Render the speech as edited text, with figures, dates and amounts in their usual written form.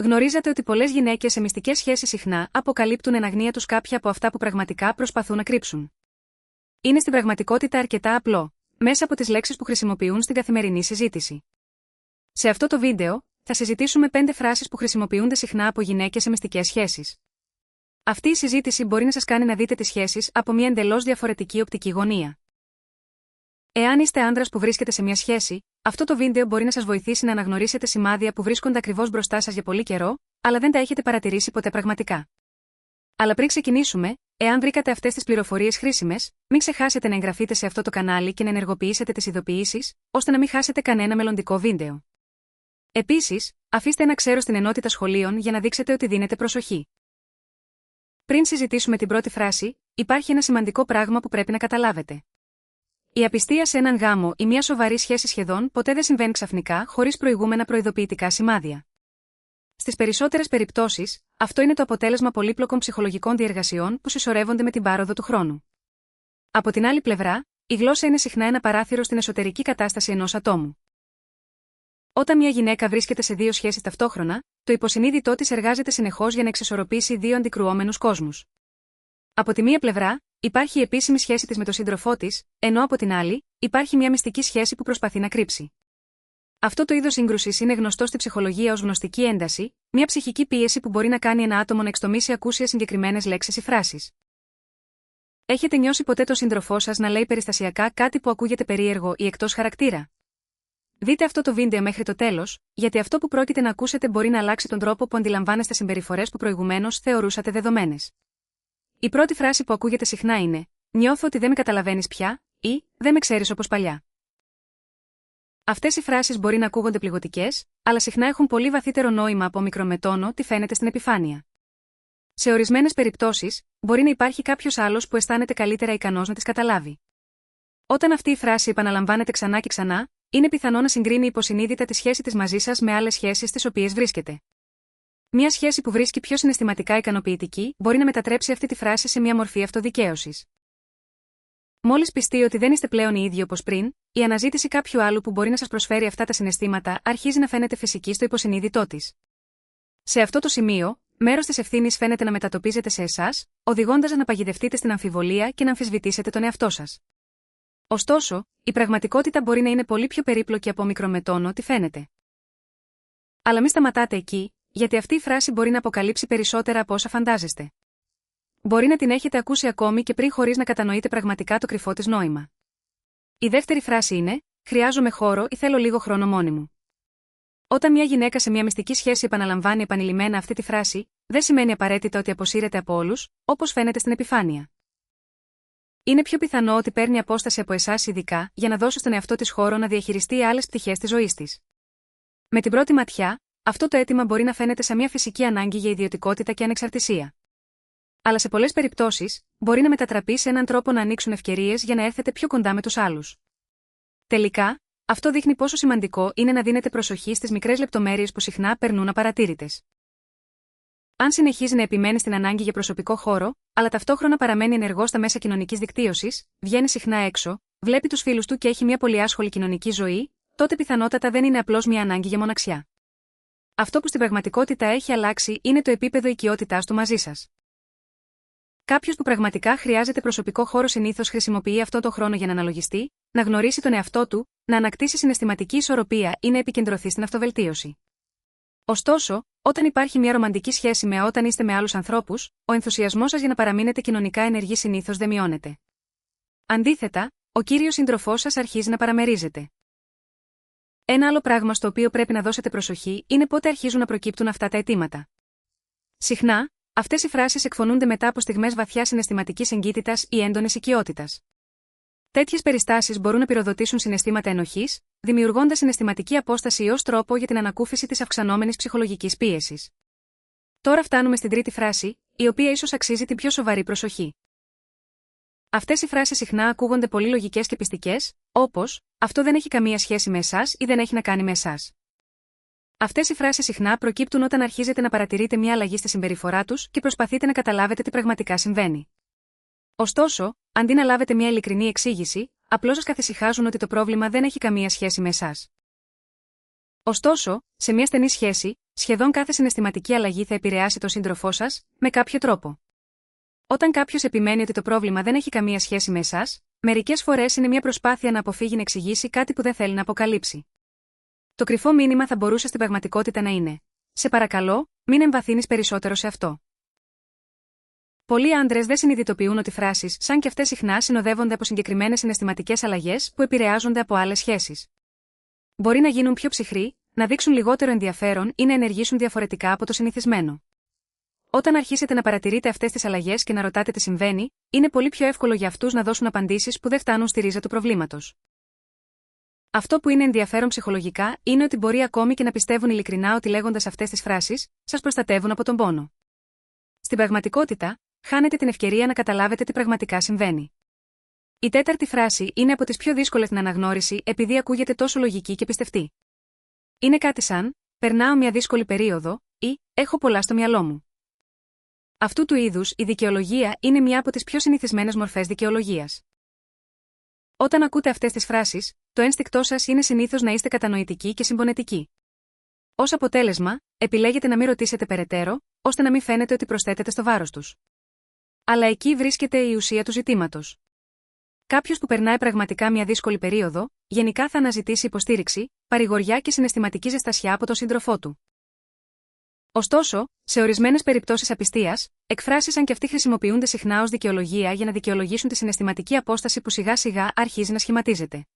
Γνωρίζατε ότι πολλές γυναίκες σε μυστικές σχέσεις συχνά αποκαλύπτουν εν αγνία τους κάποια από αυτά που πραγματικά προσπαθούν να κρύψουν. Είναι στην πραγματικότητα αρκετά απλό, μέσα από τις λέξεις που χρησιμοποιούν στην καθημερινή συζήτηση. Σε αυτό το βίντεο, θα συζητήσουμε 5 φράσεις που χρησιμοποιούνται συχνά από γυναίκες σε μυστικές σχέσεις. Αυτή η συζήτηση μπορεί να σας κάνει να δείτε τις σχέσεις από μια εντελώς διαφορετική οπτική γωνία. Εάν είστε άντρας που βρίσκεται σε μια σχέση, αυτό το βίντεο μπορεί να σας βοηθήσει να αναγνωρίσετε σημάδια που βρίσκονται ακριβώς μπροστά σας για πολύ καιρό, αλλά δεν τα έχετε παρατηρήσει ποτέ πραγματικά. Αλλά πριν ξεκινήσουμε, εάν βρήκατε αυτές τις πληροφορίες χρήσιμες, μην ξεχάσετε να εγγραφείτε σε αυτό το κανάλι και να ενεργοποιήσετε τις ειδοποιήσεις, ώστε να μην χάσετε κανένα μελλοντικό βίντεο. Επίσης, αφήστε ένα ξέρω στην ενότητα σχολείων για να δείξετε ότι δίνετε προσοχή. Πριν συζητήσουμε την πρώτη φράση, υπάρχει ένα σημαντικό πράγμα που πρέπει να καταλάβετε. Η απιστία σε έναν γάμο ή μια σοβαρή σχέση σχεδόν ποτέ δεν συμβαίνει ξαφνικά χωρίς προηγούμενα προειδοποιητικά σημάδια. Στις περισσότερες περιπτώσεις, αυτό είναι το αποτέλεσμα πολύπλοκων ψυχολογικών διεργασιών που συσσωρεύονται με την πάροδο του χρόνου. Από την άλλη πλευρά, η γλώσσα είναι συχνά ένα παράθυρο στην εσωτερική κατάσταση ενός ατόμου. Όταν μια γυναίκα βρίσκεται σε 2 σχέσεις ταυτόχρονα, το υποσυνείδητό της εργάζεται συνεχώς για να εξισορροπήσει 2 αντικρουόμενους κόσμους. Από τη μία πλευρά, υπάρχει η επίσημη σχέση της με τον σύντροφό της, ενώ από την άλλη, υπάρχει μια μυστική σχέση που προσπαθεί να κρύψει. Αυτό το είδος σύγκρουσης είναι γνωστό στη ψυχολογία ως γνωστική ένταση, μια ψυχική πίεση που μπορεί να κάνει ένα άτομο να εξτομίσει ακούσια συγκεκριμένες λέξεις ή φράσεις. Έχετε νιώσει ποτέ τον σύντροφό σας να λέει περιστασιακά κάτι που ακούγεται περίεργο ή εκτός χαρακτήρα? Δείτε αυτό το βίντεο μέχρι το τέλος, γιατί αυτό που πρόκειται να ακούσετε μπορεί να αλλάξει τον τρόπο που αντιλαμβάνεστε συμπεριφορές που προηγουμένως θεωρούσατε δεδομένες. Η πρώτη φράση που ακούγεται συχνά είναι: «Νιώθω ότι δεν με καταλαβαίνεις πια» ή «Δεν με ξέρεις όπως παλιά». Αυτές οι φράσεις μπορεί να ακούγονται πληγωτικές, αλλά συχνά έχουν πολύ βαθύτερο νόημα από μικρομετόνο τι φαίνεται στην επιφάνεια. Σε ορισμένες περιπτώσεις, μπορεί να υπάρχει κάποιος άλλος που αισθάνεται καλύτερα ικανός να τις καταλάβει. Όταν αυτή η φράση επαναλαμβάνεται ξανά και ξανά, είναι πιθανό να συγκρίνει υποσυνείδητα τη σχέση της μαζί σας με άλλες σχέσεις στις οποίες βρίσκεται. Μια σχέση που βρίσκει πιο συναισθηματικά ικανοποιητική μπορεί να μετατρέψει αυτή τη φράση σε μια μορφή αυτοδικαίωσης. Μόλις πιστεί ότι δεν είστε πλέον οι ίδιοι όπως πριν, η αναζήτηση κάποιου άλλου που μπορεί να σας προσφέρει αυτά τα συναισθήματα αρχίζει να φαίνεται φυσική στο υποσυνείδητό της. Σε αυτό το σημείο, μέρος της ευθύνης φαίνεται να μετατοπίζεται σε εσάς, οδηγώντας να παγιδευτείτε στην αμφιβολία και να αμφισβητήσετε τον εαυτό σας. Ωστόσο, η πραγματικότητα μπορεί να είναι πολύ πιο περίπλοκη από μικρομετόνο ό,τι φαίνεται. Αλλά μην σταματάτε εκεί, γιατί αυτή η φράση μπορεί να αποκαλύψει περισσότερα από όσα φαντάζεστε. Μπορεί να την έχετε ακούσει ακόμη και πριν χωρίς να κατανοείτε πραγματικά το κρυφό της νόημα. Η δεύτερη φράση είναι: «Χρειάζομαι χώρο ή θέλω λίγο χρόνο μόνη μου». Όταν μια γυναίκα σε μια μυστική σχέση επαναλαμβάνει επανειλημμένα αυτή τη φράση, δεν σημαίνει απαραίτητα ότι αποσύρεται από όλους, όπως φαίνεται στην επιφάνεια. Είναι πιο πιθανό ότι παίρνει απόσταση από εσάς ειδικά για να δώσει στον εαυτό της χώρο να διαχειριστεί άλλες πτυχές της ζωής της. Με την πρώτη ματιά, αυτό το αίτημα μπορεί να φαίνεται σαν μια φυσική ανάγκη για ιδιωτικότητα και ανεξαρτησία. Αλλά σε πολλές περιπτώσεις, μπορεί να μετατραπεί σε έναν τρόπο να ανοίξουν ευκαιρίες για να έρθετε πιο κοντά με τους άλλους. Τελικά, αυτό δείχνει πόσο σημαντικό είναι να δίνετε προσοχή στις μικρές λεπτομέρειες που συχνά περνούν απαρατήρητες. Αν συνεχίζει να επιμένει στην ανάγκη για προσωπικό χώρο, αλλά ταυτόχρονα παραμένει ενεργό στα μέσα κοινωνικής δικτύωσης, βγαίνει συχνά έξω, βλέπει τους φίλους του και έχει μια πολύ άσχολη κοινωνική ζωή, τότε πιθανότατα δεν είναι απλώς μια ανάγκη για μοναξιά. Αυτό που στην πραγματικότητα έχει αλλάξει είναι το επίπεδο οικειότητάς του μαζί σας. Κάποιος που πραγματικά χρειάζεται προσωπικό χώρο συνήθως χρησιμοποιεί αυτό το χρόνο για να αναλογιστεί, να γνωρίσει τον εαυτό του, να ανακτήσει συναισθηματική ισορροπία ή να επικεντρωθεί στην αυτοβελτίωση. Ωστόσο, όταν υπάρχει μια ρομαντική σχέση με όταν είστε με άλλους ανθρώπους, ο ενθουσιασμός σας για να παραμείνετε κοινωνικά ενεργοί συνήθως δεν μειώνεται. Αντίθετα, ο κύριος σύντροφός σας αρχίζει να παραμερίζεται. Ένα άλλο πράγμα στο οποίο πρέπει να δώσετε προσοχή είναι πότε αρχίζουν να προκύπτουν αυτά τα αιτήματα. Συχνά, αυτές οι φράσεις εκφωνούνται μετά από στιγμές βαθιάς συναισθηματικής εγκύτητας ή έντονης οικειότητας. Τέτοιες περιστάσεις μπορούν να πυροδοτήσουν συναισθήματα ενοχής, δημιουργώντας συναισθηματική απόσταση ως τρόπο για την ανακούφιση της αυξανόμενης ψυχολογικής πίεσης. Τώρα φτάνουμε στην τρίτη φράση, η οποία ίσως αξίζει την πιο σοβαρή προσοχή. Αυτές οι φράσεις συχνά ακούγονται πολύ λογικές και πιστικές, όπως «Αυτό δεν έχει καμία σχέση με εσάς» ή «Δεν έχει να κάνει με εσάς». Αυτές οι φράσεις συχνά προκύπτουν όταν αρχίζετε να παρατηρείτε μια αλλαγή στη συμπεριφορά τους και προσπαθείτε να καταλάβετε τι πραγματικά συμβαίνει. Ωστόσο, αντί να λάβετε μια ειλικρινή εξήγηση, απλώς σας καθησυχάζουν ότι το πρόβλημα δεν έχει καμία σχέση με εσάς. Ωστόσο, σε μια στενή σχέση, Σχεδόν κάθε συναισθηματική αλλαγή θα επηρεάσει τον σύντροφό σας, με κάποιο τρόπο. Όταν κάποιος επιμένει ότι το πρόβλημα δεν έχει καμία σχέση με εσάς, μερικές φορές είναι μια προσπάθεια να αποφύγει να εξηγήσει κάτι που δεν θέλει να αποκαλύψει. Το κρυφό μήνυμα θα μπορούσε στην πραγματικότητα να είναι: σε παρακαλώ, μην εμβαθύνεις περισσότερο σε αυτό. Πολλοί άντρες δεν συνειδητοποιούν ότι φράσεις σαν και αυτές συχνά συνοδεύονται από συγκεκριμένες συναισθηματικές αλλαγές που επηρεάζονται από άλλες σχέσεις. Μπορεί να γίνουν πιο ψυχροί, να δείξουν λιγότερο ενδιαφέρον ή να ενεργήσουν διαφορετικά από το συνηθισμένο. Όταν αρχίσετε να παρατηρείτε αυτές τις αλλαγές και να ρωτάτε τι συμβαίνει, είναι πολύ πιο εύκολο για αυτούς να δώσουν απαντήσεις που δεν φτάνουν στη ρίζα του προβλήματος. Αυτό που είναι ενδιαφέρον ψυχολογικά είναι ότι μπορεί ακόμη και να πιστεύουν ειλικρινά ότι λέγοντας αυτές τις φράσεις, σας προστατεύουν από τον πόνο. Στην πραγματικότητα, χάνετε την ευκαιρία να καταλάβετε τι πραγματικά συμβαίνει. Η τέταρτη φράση είναι από τις πιο δύσκολες στην αναγνώριση επειδή ακούγεται τόσο λογική και πιστευτή. Είναι κάτι σαν: περνάω μια δύσκολη περίοδο ή έχω πολλά στο μυαλό μου. Αυτού του είδους η δικαιολογία είναι μια από τις πιο συνηθισμένες μορφές δικαιολογίας. Όταν ακούτε αυτές τις φράσεις, το ένστικτό σας είναι συνήθως να είστε κατανοητικοί και συμπονετικοί. Ως αποτέλεσμα, επιλέγετε να μην ρωτήσετε περαιτέρω, ώστε να μην φαίνεται ότι προσθέτετε στο βάρος τους. Αλλά εκεί βρίσκεται η ουσία του ζητήματος. Κάποιος που περνάει πραγματικά μια δύσκολη περίοδο, γενικά θα αναζητήσει υποστήριξη, παρηγοριά και συναισθηματική ζεστασιά από τον σύντροφό του. Ωστόσο, σε ορισμένες περιπτώσεις απιστίας, εκφράσεις σαν και αυτή χρησιμοποιούνται συχνά ως δικαιολογία για να δικαιολογήσουν τη συναισθηματική απόσταση που σιγά-σιγά αρχίζει να σχηματίζεται.